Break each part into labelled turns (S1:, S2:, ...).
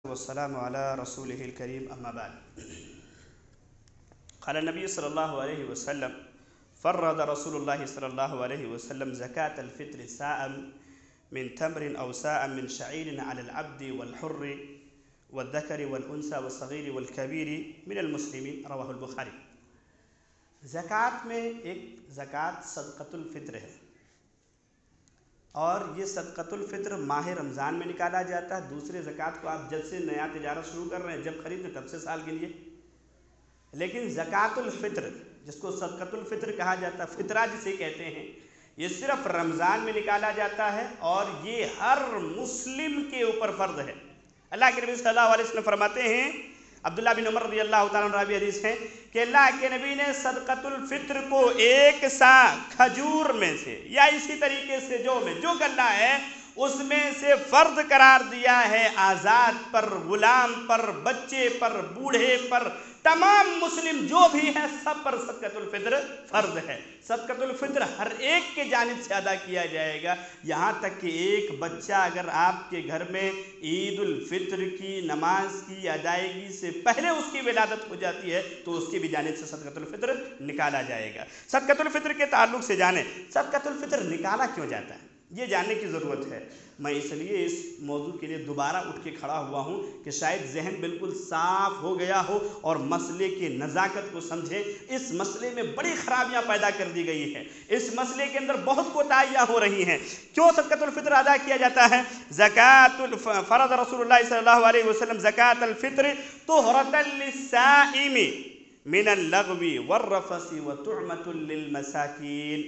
S1: والسلام على رسوله الكريم أما بعد. قال النبي صلى الله عليه وسلم: فرض رسول الله صلى الله عليه وسلم زكاة الفطر ساء من تمر أو ساء من شعير على العبد والحر والذكر والأنثى والصغير والكبير من المسلمين. رواه البخاري. زکوٰۃ میں ایک زکوٰۃ صدقۃ الفطر ہے، اور یہ صدقۃ الفطر ماہ رمضان میں نکالا جاتا ہے. دوسرے زکوٰۃ کو آپ جب سے نیا تجارت شروع کر رہے ہیں، جب خریدیں تب سے سال گنیے. لیکن زکوٰۃ الفطر جس کو صدقۃ الفطر کہا جاتا ہے، فطرہ جسے کہتے ہیں، یہ صرف رمضان میں نکالا جاتا ہے اور یہ ہر مسلم کے اوپر فرض ہے. اللہ کے نبی صلی اللہ علیہ وسلم فرماتے ہیں، عبداللہ بن عمر رضی اللہ تعالیٰ عنہ راوی حدیث ہیں کہ اللہ کے نبی نے صدقۃ الفطر کو ایک سا کھجور میں سے یا اسی طریقے سے جو گلہ ہے اس میں سے فرض قرار دیا ہے. آزاد پر، غلام پر، بچے پر، بوڑھے پر، تمام مسلم جو بھی ہیں سب پر صدقۃ الفطر فرض ہے. صدقۃ الفطر ہر ایک کے جانب سے ادا کیا جائے گا، یہاں تک کہ ایک بچہ اگر آپ کے گھر میں عید الفطر کی نماز کی ادائیگی سے پہلے اس کی ولادت ہو جاتی ہے تو اس کی بھی جانب سے صدقۃ الفطر نکالا جائے گا. صدقۃ الفطر کے تعلق سے جانیں صدقۃ الفطر نکالا کیوں جاتا ہے، یہ جاننے کی ضرورت ہے. میں اس لیے اس موضوع کے لیے دوبارہ اٹھ کے کھڑا ہوا ہوں کہ شاید ذہن بالکل صاف ہو گیا ہو اور مسئلے کی نزاکت کو سمجھیں. اس مسئلے میں بڑی خرابیاں پیدا کر دی گئی ہیں، اس مسئلے کے اندر بہت کوتاہیاں ہو رہی ہیں. کیوں صدقۃ الفطر ادا کیا جاتا ہے؟ فرض رسول اللہ صلی اللہ علیہ وسلم زکاۃ الفطر طہرۃ للصائم من اللغو والرفث وطعمۃ للمساکین.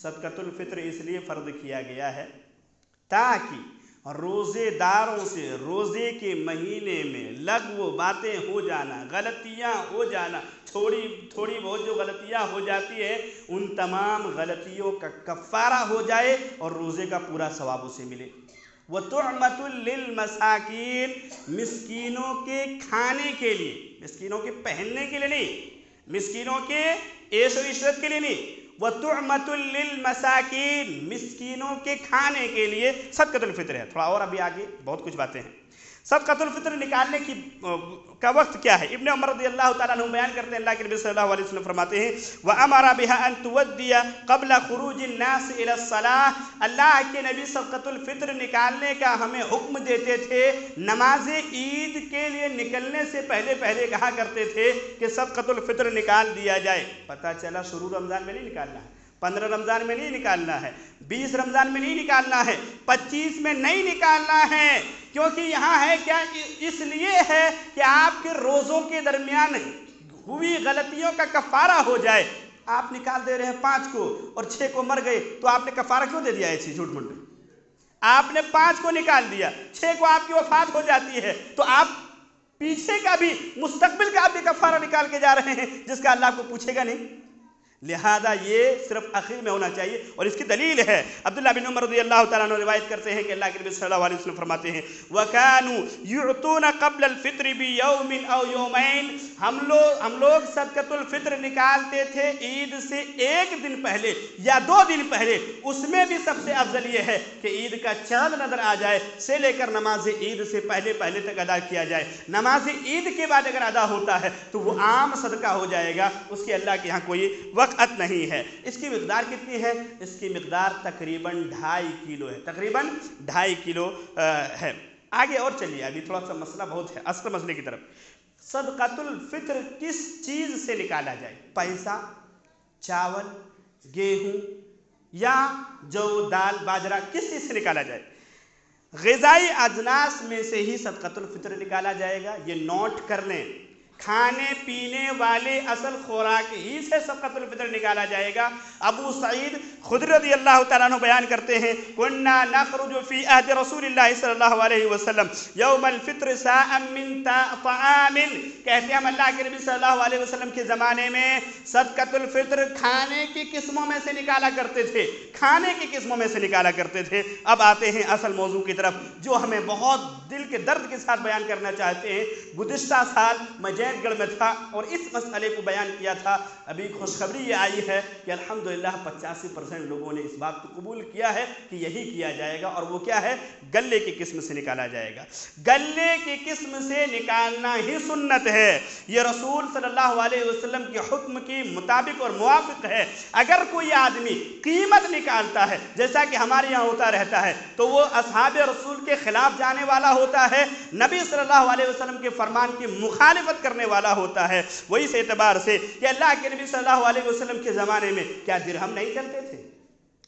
S1: صدقۃ الفطر اس لیے فرض کیا گیا ہے تاکہ روزے داروں سے روزے کے مہینے میں لغو باتیں ہو جانا، غلطیاں ہو جانا، تھوڑی بہت جو غلطیاں ہو جاتی ہیں ان تمام غلطیوں کا کفارہ ہو جائے اور روزے کا پورا ثواب اسے ملے. وَطُعْمَةٌ لِّلْمَسَاكِينِ مسکینوں کے کھانے کے لیے، مسکینوں کے پہننے کے لیے نہیں، مسکینوں کے عیش و عشرت کے لیے نہیں. وَطُعْمَةٌ لِّلْمَسَاكِينِ مسکینوں کے کھانے کے لیے صدقۃ الفطر ہے. تھوڑا اور ابھی آگے بہت کچھ باتیں ہیں. صدقۃ الفطر نکالنے کا وقت کیا ہے؟ ابن عمر رضی اللہ تعالیٰ عنہ بیان کرتے ہیں، اللہ کے نبی صلی اللہ علیہ وسلم فرماتے ہیں وَأَمَرَ بِهَا أَن تُوَدِّيَ قَبْلَ خُرُوجِ النَّاسِ إِلَى الصَّلَاةِ. اللہ کے نبی صدقۃ الفطر نکالنے کا ہمیں حکم دیتے تھے. نماز عید کے لیے نکلنے سے پہلے کہا کرتے تھے کہ صدقۃ الفطر نکال دیا جائے. پتہ چلا شروع رمضان میں نہیں نکالنا ہے، 15 رمضان میں نہیں نکالنا ہے، 20 رمضان میں نہیں نکالنا ہے، 25 میں نہیں نکالنا ہے. کیونکہ یہاں ہے کیا؟ اس لیے ہے کہ آپ کے روزوں کے درمیان ہوئی غلطیوں کا کفارہ ہو جائے. آپ نکال دے رہے ہیں 5 کو اور 6 کو مر گئے تو آپ نے کفارہ کیوں دے دیا ایسی جھوٹ موٹ؟ آپ نے 5 کو نکال دیا، 6 کو آپ کی وفات ہو جاتی ہے تو آپ پیچھے کا بھی، مستقبل کا بھی کفارہ نکال کے جا رہے ہیں جس کا اللہ کو پوچھے گا نہیں. لہذا یہ صرف آخر میں ہونا چاہیے. اور اس کی دلیل ہے عبداللہ بن عمر رضی اللہ تعالیٰ عنہ روایت کرتے ہیں کہ اللہ کے نبی صلی اللہ علیہ وسلم فرماتے ہیں وَكَانُوا يُعْطُونَ قَبْلَ الْفِطْرِ بِيَوْمٍ أَوْ يَوْمَيْنِ. ہم لوگ صدقۃ الفطر نکالتے تھے عید سے 1 دن پہلے یا 2 دن پہلے. اس میں بھی سب سے افضل یہ ہے کہ عید کا چاند نظر آ جائے سے لے کر نماز عید سے پہلے تک ادا کیا جائے. نماز عید کے بعد اگر ادا ہوتا ہے تو وہ عام صدقہ ہو جائے گا، اس کی اللہ کے یہاں کوئی وقت نہیں ہے. اس کی مقدار کتنی ہے؟ اس کی مقدار تقریباً 2.5 کلو ہے، تقریباً 2.5 کلو ہے. آگے اور چلیے، ابھی تھوڑا سا مسئلہ بہت ہے، اصل مسئلے کی طرف. صدقۃ الفطر کس چیز سے نکالا جائے؟ پیسہ، چاول، گیہوں یا جو دال باجرہ، کس چیز سے نکالا جائے؟ غذائی اجناس میں سے ہی صدقۃ الفطر نکالا جائے گا. یہ نوٹ کر لیں، کھانے پینے والے اصل خوراک ہی سے صدقۃ الفطر نکالا جائے گا. ابو سعید خدری رضی اللہ تعالیٰ عنہ بیان کرتے ہیں كُنَّا نَخْرُجُ فِي عَهْدِ رَسُولِ اللَّهِ صلی اللہ علیہ وسلم يَوْمَ الْفِطْرِ سَاءً مِّن طَعَامٍ. کہتے ہیں ہم اللہ کے نبی صلی اللہ علیہ وسلم کے زمانے میں صدقۃ الفطر کھانے کی قسموں میں سے نکالا کرتے تھے، کھانے کی قسموں میں سے نکالا کرتے تھے. اب آتے ہیں اصل موضوع کی طرف جو ہمیں بہت دل کے درد کے ساتھ بیان کرنا چاہتے ہیں. گزشتہ سال میں जुनैद गढ़ में था और इस मसले को बयान किया था। अभी खुशखबरी ये आई है कि अल्हम्दुलिल्लाह 85% लोगों ने इस बात को कबूल किया है कि यही किया जाएगा, और वो क्या है, गले की किस्म से निकाला जाएगा। गले की किस्म से निकालना ही सुन्नत है। ये रसूल सल्लल्लाहु अलैहि वसल्लम के हुक्म के मुताबिक और मुवाफिक है। अगर कोई आदमी कीमत निकालता है, जैसा कि हमारे यहाँ होता रहता है, तो वो असहाबे रसूल के खिलाफ जाने वाला होता है, नबी सल्लल्लाहु अलैहि वसल्लम के फरमान की मुखालिफत करने वाला होता है। वही से एतबार से कि अल्लाह के नबी सल्लल्लाहु अलैहि वसल्लम के ज़माने में क्या दिरहम नहीं चलते थे?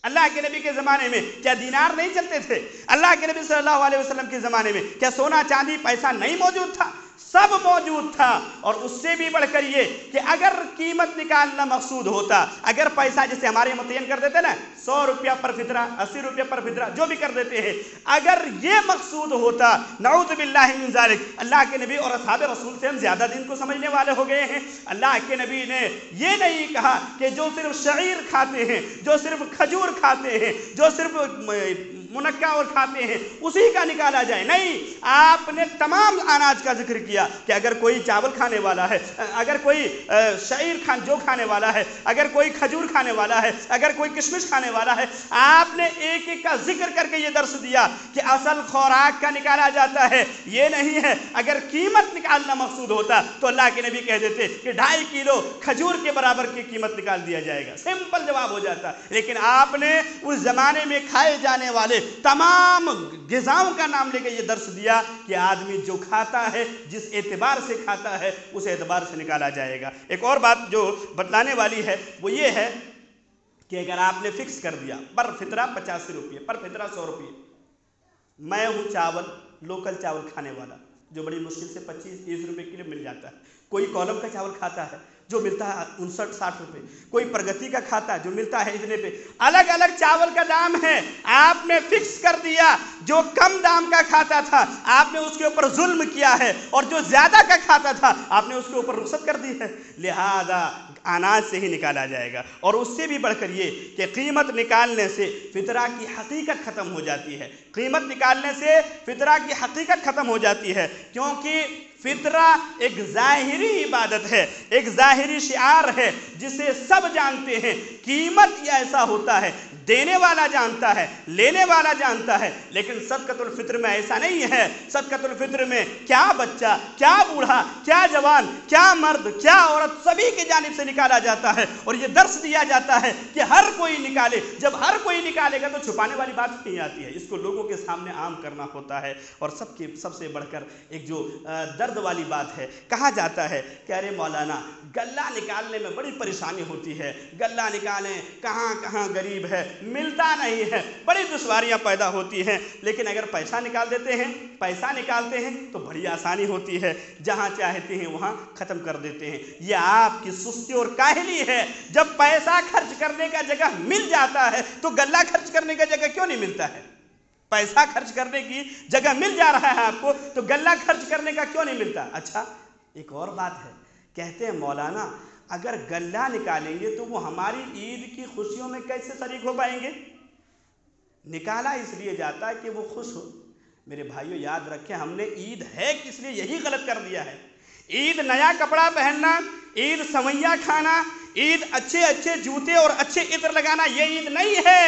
S1: अल्लाह के नबी के ज़माने में क्या दीनार नहीं चलते थे? अल्लाह के नबी सल्लल्लाहु अलैहि वसल्लम के ज़माने में क्या सोना चांदी पैसा नहीं मौजूद था? सब मौजूद था। और उससे भी बढ़कर ये कि अगर कीमत निकालना मकसूद होता, अगर पैसा जैसे हमारे मुतय्यन कर देते ना 100 रुपया पर फितरा, 80 रुपया पर फितरा, जो भी कर देते हैं, अगर ये मकसूद होता, नऊज़ु बिल्लाहि मिन ज़ालिक, अल्लाह के नबी और असहाबे रसूल से हम ज़्यादा दिन को समझने वाले हो गए हैं। अल्लाह के नबी ने ये नहीं कहा कि जो सिर्फ शईर खाते हैं, जो सिर्फ खजूर खाते हैं, जो सिर्फ मुनक्का और खाते हैं उसी का निकाला जाए। नहीं, आपने तमाम अनाज का जिक्र किया कि अगर कोई चावल खाने वाला है, अगर कोई शईर जो खाने वाला है, अगर कोई खजूर खाने वाला है, अगर कोई किशमिश खाने वाला है, आपने एक एक का जिक्र करके ये दर्स दिया कि असल खुराक का निकाला जाता है, ये नहीं है। अगर कीमत निकालना मकसूद होता तो अल्लाह के नबी कह देते कि 2.5 किलो खजूर के बराबर की कीमत निकाल दिया जाएगा, सिंपल जवाब हो जाता। लेकिन आपने उस जमाने में खाए जाने वाले तमाम ग़िज़ाओं का नाम लेकर यह दर्स दिया कि आदमी जो खाता है, जिस एतबार से खाता है, उस एतबार से निकाला जाएगा। एक और बात जो बतलाने वाली है वो ये है कि अगर आपने फिक्स कर दिया पर फितरा 85 रुपये, पर फितरा 100 रुपये, मैं हूँ चावल, लोकल चावल खाने वाला, जो बड़ी मुश्किल से 25-30 रुपये किलो मिल जाता है। कोई कॉलम का चावल खाता है जो मिलता है 59-60 रुपये, कोई प्रगति का खाता है जो मिलता है इतने पे। अलग अलग चावल का दाम है। आपने फिक्स कर दिया, जो कम दाम का खाता था आपने उसके ऊपर जुल्म किया है, और जो ज्यादा का खाता था आपने उसके ऊपर रुखसत कर दी है। लिहाजा अनाज से ही निकाला जाएगा। और उससे भी बढ़कर ये कि कीमत निकालने से फितरा की हकीकत ख़त्म हो जाती है। कीमत निकालने से फितरा की हकीकत ख़त्म हो जाती है, क्योंकि फितरा एक ज़ाहिरी इबादत है, एक ज़ाहिरी शिआर है जिसे सब जानते हैं। कीमत ये ऐसा होता है, देने वाला जानता है, लेने वाला जानता है, लेकिन सदक़तुल फित्र में ऐसा नहीं है। सदक़तुल फित्र में क्या बच्चा, क्या बूढ़ा, क्या जवान, क्या मर्द, क्या औरत, सभी की जानिब से निकाला जाता है। और ये दर्स दिया जाता है कि हर कोई निकाले। जब हर कोई निकालेगा तो छुपाने वाली बात नहीं आती है, इसको लोगों के सामने आम करना होता है। और सबसे बढ़कर एक जो दर्द वाली बात है, कहा जाता है कि अरे मौलाना, गल्ला निकालने में बड़ी परेशानी होती है, गल्ला निकालें, कहाँ कहाँ गरीब है, मिलता नहीं है, बड़ी दुश्वारियां पैदा होती हैं। लेकिन अगर पैसा निकाल देते हैं, पैसा निकालते हैं तो बड़ी आसानी होती है, जहां चाहते हैं वहां खत्म कर देते हैं। यह आपकी सुस्ती और काहली है। जब पैसा खर्च करने का जगह मिल जाता है तो गल्ला खर्च करने का जगह क्यों नहीं मिलता है? पैसा खर्च करने की जगह मिल जा रहा है आपको, तो गल्ला खर्च करने का क्यों नहीं मिलता? अच्छा, एक और बात है, कहते हैं मौलाना, अगर गल्ला निकालेंगे तो वो हमारी ईद की खुशियों में कैसे शरीक हो पाएंगे? निकाला इसलिए जाता है कि वो खुश हो। मेरे भाइयों, याद रखें, हमने ईद है किस लिए यही गलत कर दिया है। ईद नया कपड़ा पहनना, ईद सवैया खाना, ईद अच्छे अच्छे जूते और अच्छे इत्र लगाना, ये ईद नहीं है।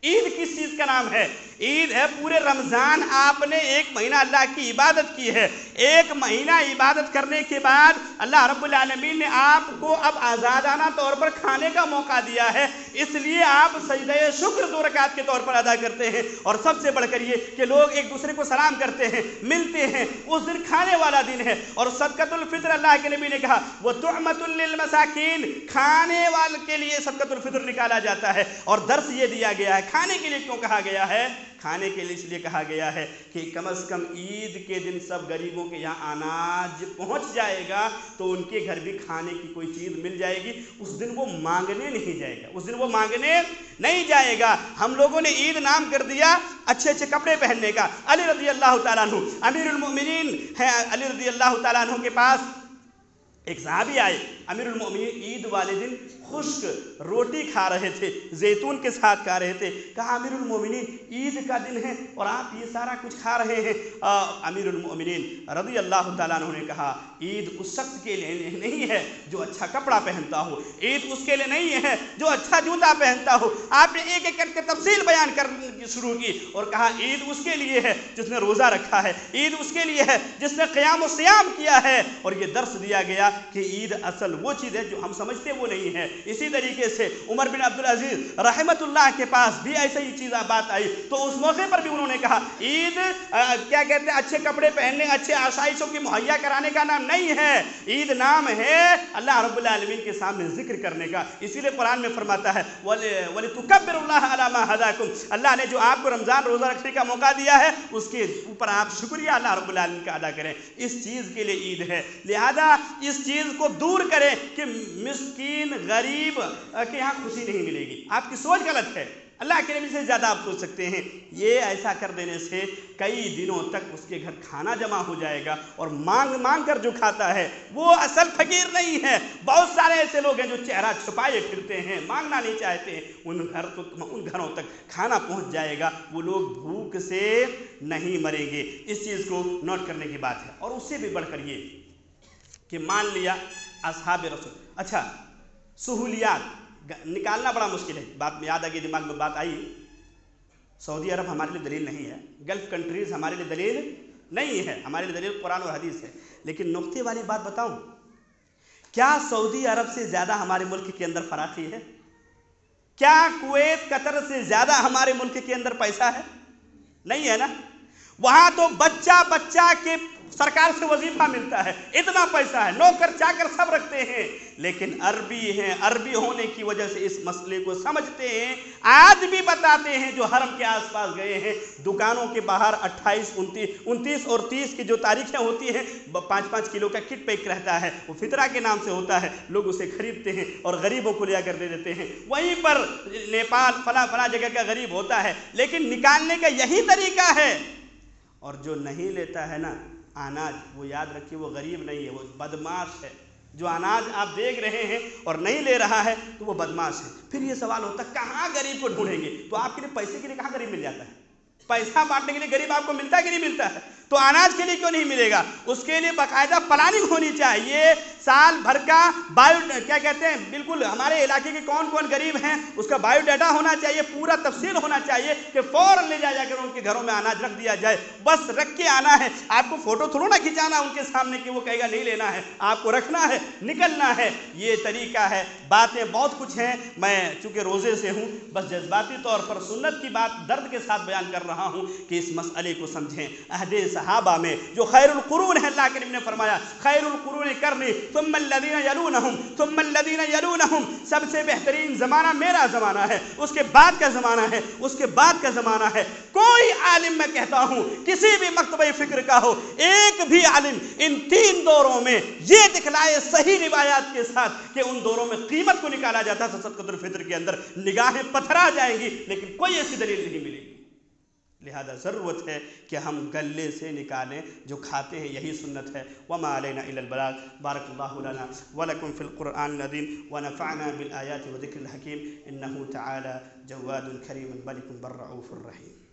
S1: ईद किस चीज़ का नाम है? ईद है पूरे रमज़ान आपने 1 महीना अल्लाह की इबादत की है। 1 महीना इबादत करने के बाद अल्लाह रब्बुल आलमीन ने आपको अब आज़ादाना तौर पर खाने का मौका दिया है, इसलिए आप सजदे शुक्र 2 रकात के तौर पर अदा करते हैं। और सबसे बढ़कर ये कि लोग एक दूसरे को सलाम करते हैं, मिलते हैं, उस दिन खाने वाला दिन है। और सदक़तुल फित्र, अल्लाह के नबी ने कहा वो तुअमतुल लिल मसाकीन, खाने वाले के लिए सदक़तुल फित्र निकाला जाता है। और दर्स ये दिया गया है, खाने के लिए क्यों कहा गया है? खाने के लिए इसलिए कहा गया है कि कम से कम ईद के दिन सब गरीबों के यहाँ अनाज पहुँच जाएगा तो उनके घर भी खाने की कोई चीज़ मिल जाएगी। उस दिन वो मांगने नहीं जाएगा, उस दिन वो मांगने नहीं जाएगा। हम लोगों ने ईद नाम कर दिया अच्छे अच्छे कपड़े पहनने का। अली रज़ी अल्लाह तआला अन्हु अमीरुल मोमिनीन हैं, अली रज़ी अल्लाह तआला अन्हु के पास एक सहाबी आए। अमीरुल मोमिनीन ईद वाले दिन खुश्क रोटी खा रहे थे, जैतून के साथ खा रहे थे। कहा अमीरुल मोमिनीन, ईद का दिन है और आप ये सारा कुछ खा रहे हैं। अमीरुल मोमिनीन रज़ी अल्लाह ताला अन्हु ने कहा, ईद उस शख्स के लिए नहीं है जो अच्छा कपड़ा पहनता हो, ईद उसके लिए नहीं है जो अच्छा जूता पहनता हो। आपने एक एक करके तफसील बयान कर शुरू की और कहा ईद उसके लिए है जिसने रोज़ा रखा है, ईद उसके लिए है जिसने क़याम व सियाम किया है। और ये दर्स दिया गया कि ईद असल वो चीज़ है जो हम समझते वो नहीं है। इसी तरीके से उमर बिन अब्दुल अजीज रहमतुल्लाह के पास भी ऐसे ही चीज़ बात आई, तो उस मौके पर भी उन्होंने कहा ईद क्या कहते हैं, अच्छे कपड़े पहनने, अच्छे आसाइशों की मुहैया कराने का नाम नहीं है। ईद नाम है अल्लाह रब्बुल आलमीन के सामने जिक्र करने का। इसीलिए कुरान में फरमाता है वलितुकब्बिरुल्लाह अला मा हदाकुम, अल्लाह ने जो आपको रमज़ान रोज़ा रखने का मौका दिया है उसके ऊपर आप शुक्रिया अल्लाह रब्बुल आलमीन का अदा करें। इस चीज़ के लिए ईद है। लिहाजा इस चीज़ को दूर करें कि मिस्कीन गरीब के यहाँ खुशी नहीं मिलेगी। आपकी सोच गलत है। अल्लाह के नबी से ज़्यादा आप सोच सकते हैं। ये ऐसा कर देने से कई दिनों तक उसके घर खाना जमा हो जाएगा और मांग मांग कर जो खाता है वो असल फकीर नहीं है। बहुत सारे ऐसे लोग हैं जो चेहरा छुपाए फिरते हैं, मांगना नहीं चाहते हैं। उन घरों तक खाना पहुंच जाएगा, वो लोग भूख से नहीं मरेंगे। इस चीज़ को नोट करने की बात है। और उससे भी बढ़कर ये कि मान लिया असहाब रसूल, अच्छा सहूलियात निकालना बड़ा मुश्किल है। बात में याद आ गई, दिमाग में बात आई, सऊदी अरब हमारे लिए दलील नहीं है, गल्फ कंट्रीज़ हमारे लिए दलील नहीं है, हमारे लिए दलील कुरान और हदीस है। लेकिन नुक्ते वाली बात बताऊं, क्या सऊदी अरब से ज़्यादा हमारे मुल्क के अंदर फराखी है? क्या कुवैत कतर से ज़्यादा हमारे मुल्क के अंदर पैसा है? नहीं है ना। वहाँ तो बच्चा बच्चा के सरकार से वजीफा मिलता है, इतना पैसा है, नौकर चाकर सब रखते हैं। लेकिन अरबी हैं, अरबी होने की वजह से इस मसले को समझते हैं। आज भी बताते हैं जो हरम के आसपास गए हैं, दुकानों के बाहर 28, 29 और 30 की जो तारीखें होती हैं, 5-5 किलो का किट पैक रहता है, वो फितरा के नाम से होता है। लोग उसे खरीदते हैं और गरीबों को लिया कर दे देते हैं। वहीं पर नेपाल फला जगह का गरीब होता है, लेकिन निकालने का यही तरीका है। और जो नहीं लेता है ना अनाज, वो याद रखिए वो गरीब नहीं है, वो बदमाश है। जो अनाज आप देख रहे हैं और नहीं ले रहा है तो वो बदमाश है। फिर ये सवाल होता है कहाँ गरीब को ढूंढेंगे? तो आपके लिए पैसे के लिए कहाँ गरीब मिल जाता है? पैसा बांटने के लिए गरीब आपको मिलता है कि नहीं मिलता है? तो अनाज के लिए क्यों नहीं मिलेगा? उसके लिए बाकायदा प्लानिंग होनी चाहिए। साल भर का क्या कहते हैं, बिल्कुल हमारे इलाके के कौन कौन गरीब हैं उसका बायोडाटा होना चाहिए, पूरा तफसील होना चाहिए कि फौरन ले जाकर उनके घरों में अनाज रख दिया जाए। बस रख के आना है, आपको फोटो थोड़ा ना खिंचाना उनके सामने कि वो कहेगा नहीं लेना है, आपको रखना है, निकलना है। ये तरीका है। बातें बहुत कुछ हैं, मैं चूँकि रोज़े से हूँ बस जज्बाती तौर पर सुन्नत की बात दर्द के साथ बयान कर रहा हूँ कि इस मसले को समझें। अहदे सहाबा में जो खैरुल कुरून है, अल्लाह के नबी ने फरमाया खैरुल कुरून करनी सुम्मल्लज़ीना यलूनहुम सुम्मल्लज़ीना यलूनहुम, सबसे बेहतरीन ज़माना मेरा ज़माना है, उसके बाद का ज़माना है, उसके बाद का ज़माना है। कोई आलिम, मैं कहता हूँ किसी भी मकतबे फ़िक्र का हो, एक भी आलिम इन 3 दौरों में ये दिखलाए सही रिवायात के साथ कि उन दौरों में कीमत को निकाला जाता है सदक़तुल फ़ित्र के अंदर, निगाहें पथरा जाएंगी, लेकिन कोई ऐसी दलील नहीं मिलेगी। लिहाजा ज़रूरत है कि हम गले से निकालें, जो खाते हैं यही सुन्नत है। वमा अलैना इल्लल बलाग। बारकल्लाहु लना व लकुम फ़िल क़ुरआनिल अज़ीम व नफ़अना बिल आयाति व ज़िक्रिल हकीम इन्नहु तआला जव्वादुन करीमुन मलिकुन बर्रऊफ़ुर रहीम।